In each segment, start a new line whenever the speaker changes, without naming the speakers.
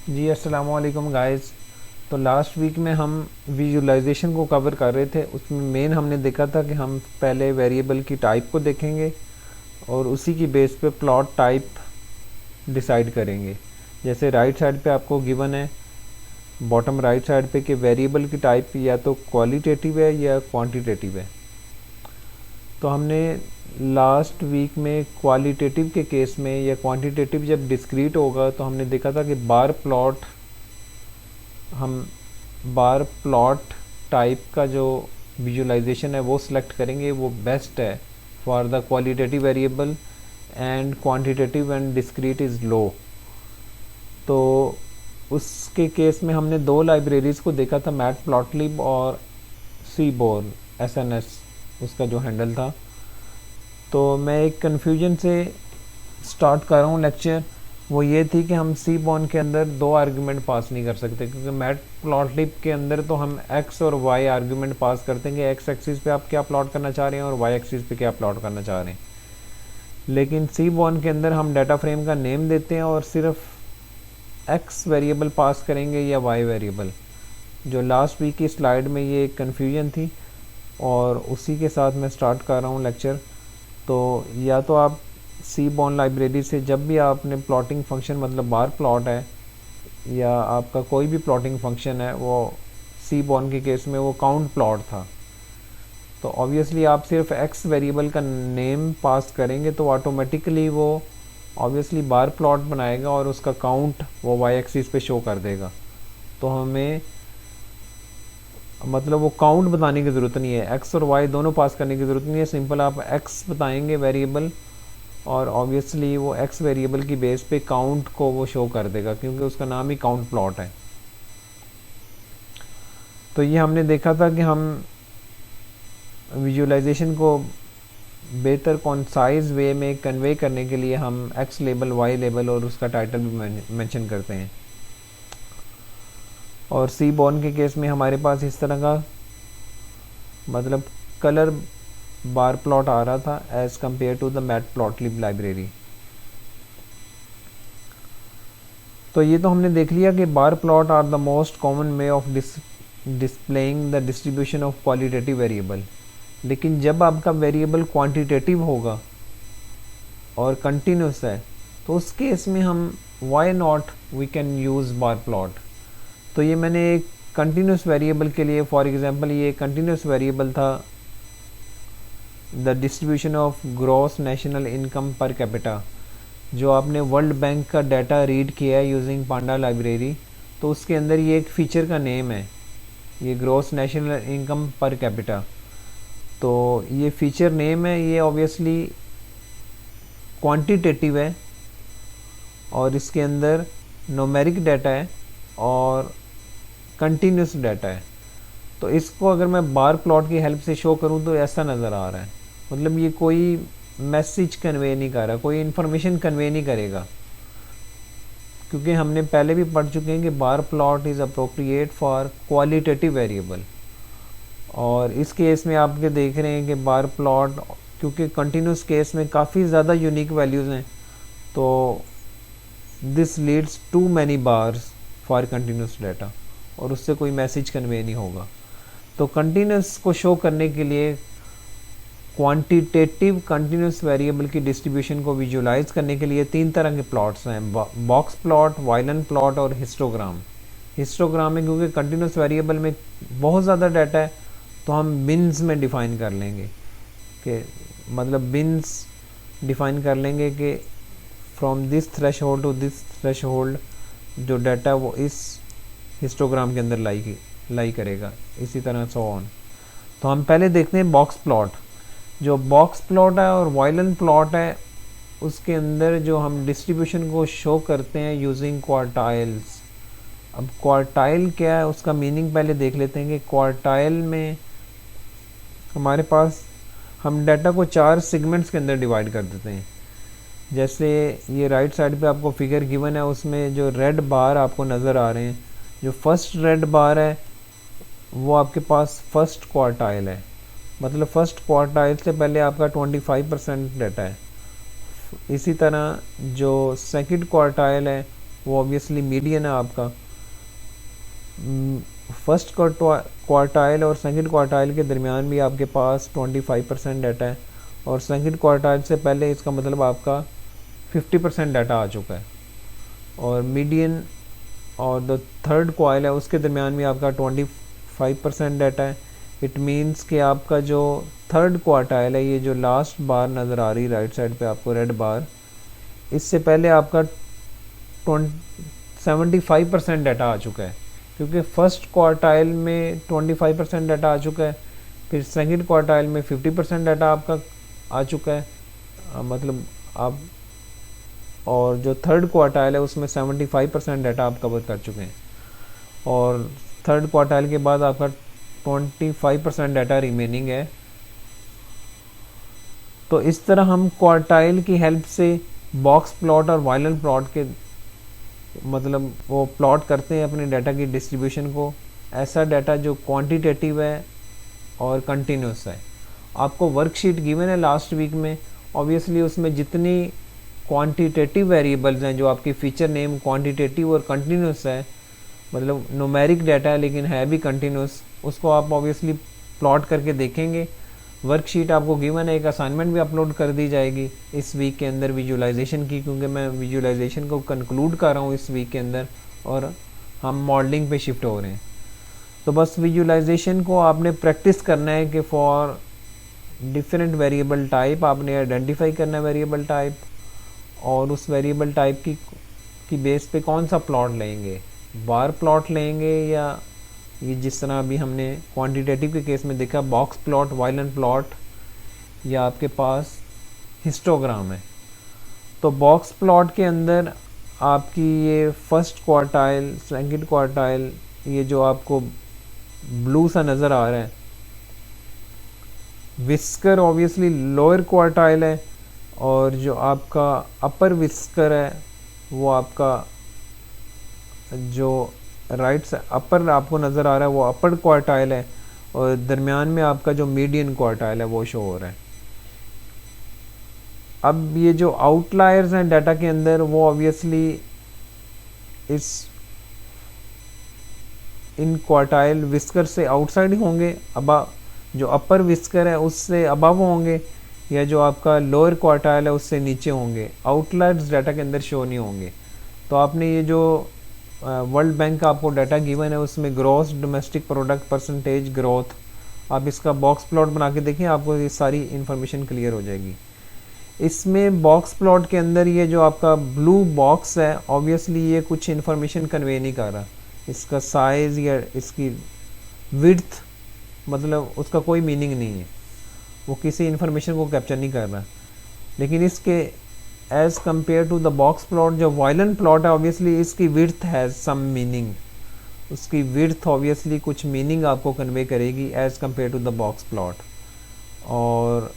जी अस्सलाम वालेकुम गाइस। तो लास्ट वीक में हम विजुलाइजेशन को कवर कर रहे थे। उसमें मेन हमने देखा था कि हम पहले वेरिएबल की टाइप को देखेंगे और उसी की बेस पे प्लॉट टाइप डिसाइड करेंगे। जैसे राइट साइड पे आपको गिवन है, बॉटम राइट साइड पे, कि वेरिएबल की टाइप या तो क्वालिटेटिव है या क्वांटिटेटिव है। तो हमने लास्ट वीक में क्वालिटेटिव के केस में या क्वांटिटेटिव जब डिस्क्रीट होगा तो हमने देखा था कि हम बार प्लॉट टाइप का जो विजुलाइजेशन है वो सिलेक्ट करेंगे, वो बेस्ट है for the qualitative variable and quantitative and discrete is low. तो उसके केस में हमने दो लाइब्रेरीज़ को देखा था, मैट प्लॉटलिब और सीबोर्न एसएनएस उसका जो हैंडल था। तो मैं एक कन्फ्यूजन से स्टार्ट कर रहा हूँ लेक्चर। वो ये थी कि हम सी बॉन के अंदर दो आर्गुमेंट पास नहीं कर सकते, क्योंकि मैट प्लॉटलिब के अंदर तो हम एक्स और वाई आर्गुमेंट पास करते हैं कि एक्स एक्सिस पे आप क्या प्लॉट करना चाह रहे हैं और वाई एक्सिस पे क्या प्लॉट करना चाह रहे हैं। लेकिन सी बॉन के अंदर हम डाटा फ्रेम का नेम देते हैं और सिर्फ एक्स वेरिएबल पास करेंगे या वाई वेरिएबल। जो लास्ट वीक की स्लाइड में ये एक कन्फ्यूजन थी और उसी के साथ मैं स्टार्ट कर रहा हूँ लेक्चर। तो या तो आप सी बॉन लाइब्रेरी से जब भी आपने प्लॉटिंग फंक्शन, मतलब बार प्लॉट है या आपका कोई भी प्लॉटिंग फंक्शन है, वो सी बॉन के केस में वो काउंट प्लॉट था, तो ऑब्वियसली आप सिर्फ एक्स वेरिएबल का नेम पास करेंगे तो ऑटोमेटिकली वो ऑब्वियसली बार प्लॉट बनाएगा और उसका काउंट वो वाई एक्सिस पे शो कर देगा। तो हमें मतलब वो काउंट बताने की ज़रूरत नहीं है, एक्स और वाई दोनों पास करने की ज़रूरत नहीं है। सिंपल आप एक्स बताएंगे वेरिएबल और ऑब्वियसली वो एक्स वेरिएबल की बेस पे काउंट को वो शो कर देगा, क्योंकि उसका नाम ही काउंट प्लॉट है। तो ये हमने देखा था कि हम विजुअलाइजेशन को बेहतर कॉन्साइज वे में कन्वे करने के लिए हम एक्स लेबल, वाई लेबल और उसका टाइटल भी मेंशन करते हैं। और सी बॉर्न के केस में हमारे पास इस तरह का मतलब कलर बार प्लॉट आ रहा था as compare to the matplotlib library. तो ये तो हमने देख लिया कि bar plot are the most common way of displaying the distribution of qualitative variable. लेकिन जब आपका वेरिएबल क्वांटिटेटिव होगा और कंटिन्यूस है तो उस केस में हम why not we can use bar plot. तो ये मैंने एक कंटिन्यूस वेरिएबल के लिए, फॉर एग्जांपल ये कंटिन्यूस वेरिएबल था the distribution of gross national income per capita. जो आपने वर्ल्ड बैंक का डाटा रीड किया है यूजिंग पांडा लाइब्रेरी, तो उसके अंदर ये एक फीचर का नेम है, ये gross national income per capita. तो ये फीचर नेम है, ये ऑब्वियसली क्वांटिटेटिव है और इसके अंदर न्यूमेरिक डाटा है और कंटिन्यूस डाटा है। तो इसको अगर मैं बार प्लॉट की हेल्प से शो करूं तो ऐसा नज़र आ रहा है, मतलब ये कोई मैसेज कन्वे नहीं कर रहा, कोई इन्फॉर्मेशन कन्वे नहीं करेगा, क्योंकि हमने पहले भी पढ़ चुके हैं कि bar plot is appropriate for qualitative variable. और इस केस में आपके देख रहे हैं कि बार प्लॉट, क्योंकि कंटिन्यूस केस में काफ़ी ज़्यादा यूनिक वैल्यूज़ हैं, तो this leads to many bars for continuous data और उससे कोई मैसेज कन्वे नहीं होगा। तो कंटिन्यूस को शो करने के लिए क्वांटिटेटिव कंटिन्यूस वेरिएबल की डिस्ट्रीब्यूशन को विजुलाइज करने के लिए तीन तरह के प्लॉट्स हैं, बॉक्स प्लॉट, वायलन प्लॉट और हिस्टोग्राम। हिस्टोग्राम में क्योंकि कंटिन्यूस वेरिएबल में बहुत ज़्यादा डाटा है तो हम बिन्स में डिफ़ाइन कर लेंगे कि मतलब बिन्स डिफ़ाइन कर लेंगे कि from this threshold to this threshold जो डाटा वो इस हिस्टोग्राम के अंदर लाई करेगा, इसी तरह सो ऑन। तो हम पहले देखते हैं बॉक्स प्लॉट। जो बॉक्स प्लॉट है और वायलन प्लॉट है उसके अंदर जो हम डिस्ट्रीब्यूशन को शो करते हैं यूजिंग क्वार्टाइल्स। अब क्वार्टाइल क्या है उसका मीनिंग पहले देख लेते हैं कि क्वार्टाइल में हमारे पास हम डाटा को चार सेगमेंट्स के अंदर डिवाइड कर देते हैं। जैसे ये राइट साइड पे आपको फिगर गिवन है, उसमें जो रेड बार आपको नज़र आ रहे हैं, जो फर्स्ट रेड बार है वो आपके पास फर्स्ट क्वार्टाइल है, मतलब फर्स्ट क्वार्टाइल से पहले आपका 25% डाटा है। इसी तरह जो सेकंड क्वार्टाइल है वो ऑब्वियसली मीडियन है आपका। फर्स्ट क्वार्टाइल और सेकंड क्वार्टाइल के दरमियान भी आपके पास 25% डाटा है, और सेकंड क्वार्टाइल से पहले इसका मतलब आपका 50% डाटा आ चुका है। और मीडियन और द थर्ड क्वाइल है उसके दरमियान भी आपका 25% डाटा है। इट मीन्स कि आपका जो थर्ड क्वार्टाइल है, ये जो लास्ट बार नज़र आ रही राइट साइड पे आपको रेड बार, इससे पहले आपका 75% डाटा आ चुका है, क्योंकि फर्स्ट क्वार्टाइल में 25% डाटा आ चुका है, फिर सेकंड क्वार्टाइल में 50% डाटा आपका आ चुका है, मतलब आप, और जो थर्ड क्वार्टाइल है उसमें 75% डाटा आप कवर कर चुके हैं, और थर्ड क्वार्टाइल के बाद आपका 25% डाटा रिमेनिंग है। तो इस तरह हम क्वार्टाइल की हेल्प से बॉक्स प्लॉट और वायलन प्लॉट के मतलब वो प्लॉट करते हैं अपने डाटा की डिस्ट्रीब्यूशन को, ऐसा डाटा जो क्वांटिटेटिव है और कंटिन्यूस है। आपको वर्कशीट गिवन है लास्ट वीक में, ऑब्वियसली उसमें जितनी क्वांटिटेटिव वेरिएबल्स हैं, जो आपकी फीचर नेम क्वांटिटेटिव और कंटिन्यूस है, मतलब न्यूमेरिक डाटा है लेकिन है भी कंटिन्यूस, उसको आप ऑब्वियसली प्लॉट करके देखेंगे। वर्कशीट आपको गिवन है, एक असाइनमेंट भी अपलोड कर दी जाएगी इस वीक के अंदर विजुअलाइजेशन की, क्योंकि मैं विजुअलाइजेशन को कंक्लूड कर रहा हूँ इस वीक के अंदर और हम मॉडलिंग पे शिफ्ट हो रहे हैं। तो बस विजुअलाइजेशन को आपने प्रैक्टिस करना है कि फॉर डिफरेंट वेरिएबल टाइप आपने आइडेंटिफाई करना है वेरिएबल टाइप, और उस वेरिएबल टाइप की बेस पे कौन सा प्लॉट लेंगे, बार प्लॉट लेंगे, या ये जिस तरह अभी हमने क्वांटिटेटिव के केस में देखा बॉक्स प्लॉट, वायलन प्लॉट, या आपके पास हिस्टोग्राम है। तो बॉक्स प्लॉट के अंदर आपकी ये फर्स्ट क्वार्टाइल, सेकंड क्वार्टाइल, ये जो आपको ब्लू सा नज़र आ रहा है, विस्कर ऑब्वियसली लोअर क्वार्टाइल है, और जो आपका अपर विस्कर है वो आपका जो राइट से अपर आपको नज़र आ रहा है वो अपर क्वार्टाइल है, और दरमियान में आपका जो मीडियन क्वार्टाइल है वो शो हो रहा है। अब ये जो आउटलायर्स हैं डाटा के अंदर वो ऑब्वियसली इन क्वार्टाइल विस्कर से आउटसाइड होंगे, अब जो अपर विस्कर है उससे अबव होंगे, या जो आपका लोअर क्वार्टाइल है उससे नीचे होंगे। आउटलायर्स डाटा के अंदर शो नहीं होंगे। तो आपने ये जो वर्ल्ड बैंक का आपको डाटा गिवन है उसमें gross domestic product percentage growth, आप इसका बॉक्स प्लॉट बना के देखें, आपको ये सारी इन्फॉर्मेशन क्लियर हो जाएगी। इसमें बॉक्स प्लॉट के अंदर ये जो आपका ब्लू बॉक्स है ऑब्वियसली ये कुछ इन्फॉर्मेशन कन्वे नहीं कर रहा, इसका साइज़ या इसकी विड्थ मतलब उसका कोई मीनिंग नहीं है, वो किसी इन्फॉर्मेशन को कैप्चर नहीं कर रहा। लेकिन इसके as compare to the box plot जो वायलन प्लॉट है ऑब्वियसली इसकी विड्थ हैज़ सम मीनिंग, उसकी विड्थ ऑब्वियसली कुछ मीनिंग आपको कन्वे करेगी as compare to the box plot. और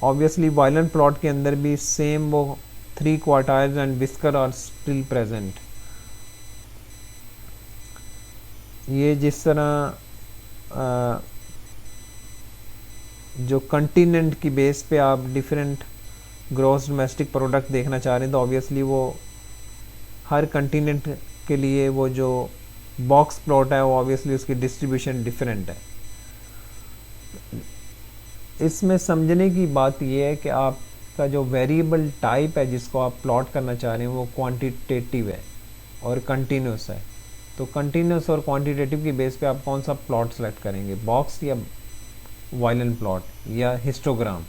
ऑब्वियसली वायलन प्लॉट के अंदर भी सेम वो 3 quartiles and whisker are still present. ये जिस तरह जो कंटिनेंट की बेस पे आप डिफरेंट ग्रॉस डोमेस्टिक प्रोडक्ट देखना चाह रहे हैं, तो ऑब्वियसली वो हर कंटिनेंट के लिए वो जो बॉक्स प्लॉट है वो ऑब्वियसली उसकी डिस्ट्रीब्यूशन डिफरेंट है। इसमें समझने की बात यह है कि आपका जो वेरिएबल टाइप है जिसको आप प्लॉट करना चाह रहे हैं वो क्वांटिटेटिव है और कंटिन्यूस है। तो कंटिन्यूस और क्वांटिटेटिव की बेस पे आप कौन सा प्लॉट सेलेक्ट करेंगे, बॉक्स या वायलन प्लॉट या हिस्टोग्राम।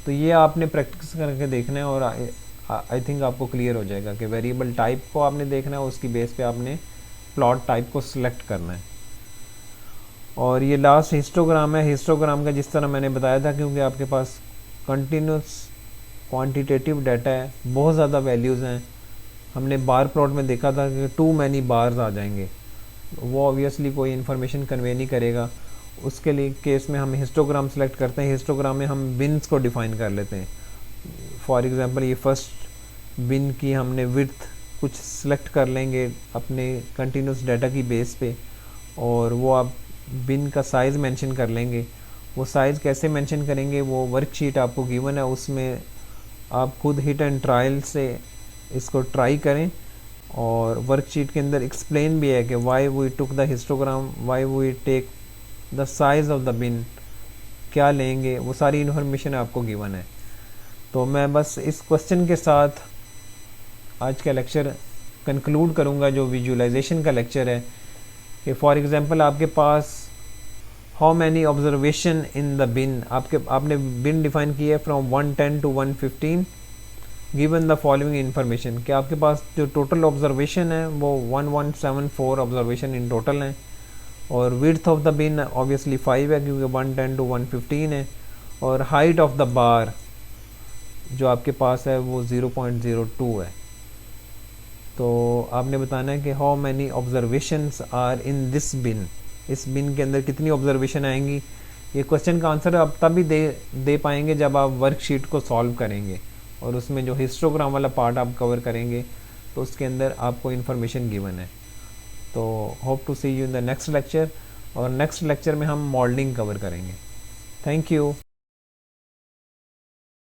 तो ये आपने प्रैक्टिस करके देखना है और आई थिंक आपको क्लियर हो जाएगा कि वेरिएबल टाइप को आपने देखना है, उसकी बेस पे आपने प्लॉट टाइप को सिलेक्ट करना है। और ये लास्ट हिस्टोग्राम है। हिस्टोग्राम का जिस तरह मैंने बताया था, क्योंकि आपके पास कंटिन्यूस क्वांटिटेटिव डाटा है, बहुत ज़्यादा वैल्यूज़ हैं, हमने बार प्लॉट में देखा था कि टू मैनी बार्स आ जाएंगे, वो ऑब्वियसली कोई इन्फॉर्मेशन कन्वे नहीं करेगा। उसके लिए केस में हम हिस्टोग्राम सेलेक्ट करते हैं। हिस्टोग्राम में हम बिन्स को डिफ़ाइन कर लेते हैं। फॉर एग्जांपल ये फर्स्ट बिन की हमने विड्थ कुछ सेलेक्ट कर लेंगे अपने कंटिन्यूस डाटा की बेस पे, और वो आप बिन का साइज़ मेंशन कर लेंगे। वो साइज़ कैसे मेंशन करेंगे वो वर्कशीट आपको गिवन है, उसमें आप खुद हिट एंड ट्रायल से इसको ट्राई करें। और वर्कशीट के अंदर एक्सप्लेन भी है कि why we took the histogram, why we take the size of the bin, क्या लेंगे, वो सारी इन्फॉर्मेशन आपको गिवन है। तो मैं बस इस क्वेश्चन के साथ आज का लेक्चर कंक्लूड करूँगा, जो विजुअलाइजेशन का लेक्चर है। कि फॉर एग्ज़ाम्पल आपके पास how many observation in the bin, आपने बिन डिफाइन किया है from 110 to 115, given the following information, कि आपके पास जो टोटल ऑब्जर्वेशन है वो 1174 ऑब्जर्वेशन इन टोटल हैं। और width of the bin obviously 5 है क्योंकि 110 टू 115 है। और हाइट ऑफ द बार जो आपके पास है वो 0.02 है। तो आपने बताना है कि how many observations are in this bin, इस बिन के अंदर कितनी ऑब्जर्वेशन आएंगी। ये क्वेश्चन का आंसर आप तभी दे पाएंगे जब आप वर्कशीट को सॉल्व करेंगे और उसमें जो हिस्टोग्राम वाला पार्ट आप कवर करेंगे तो उसके अंदर आपको इन्फॉर्मेशन गिवन है। तो hope to see you in the next lecture, और नेक्स्ट लेक्चर में हम मॉडलिंग कवर करेंगे। Thank you.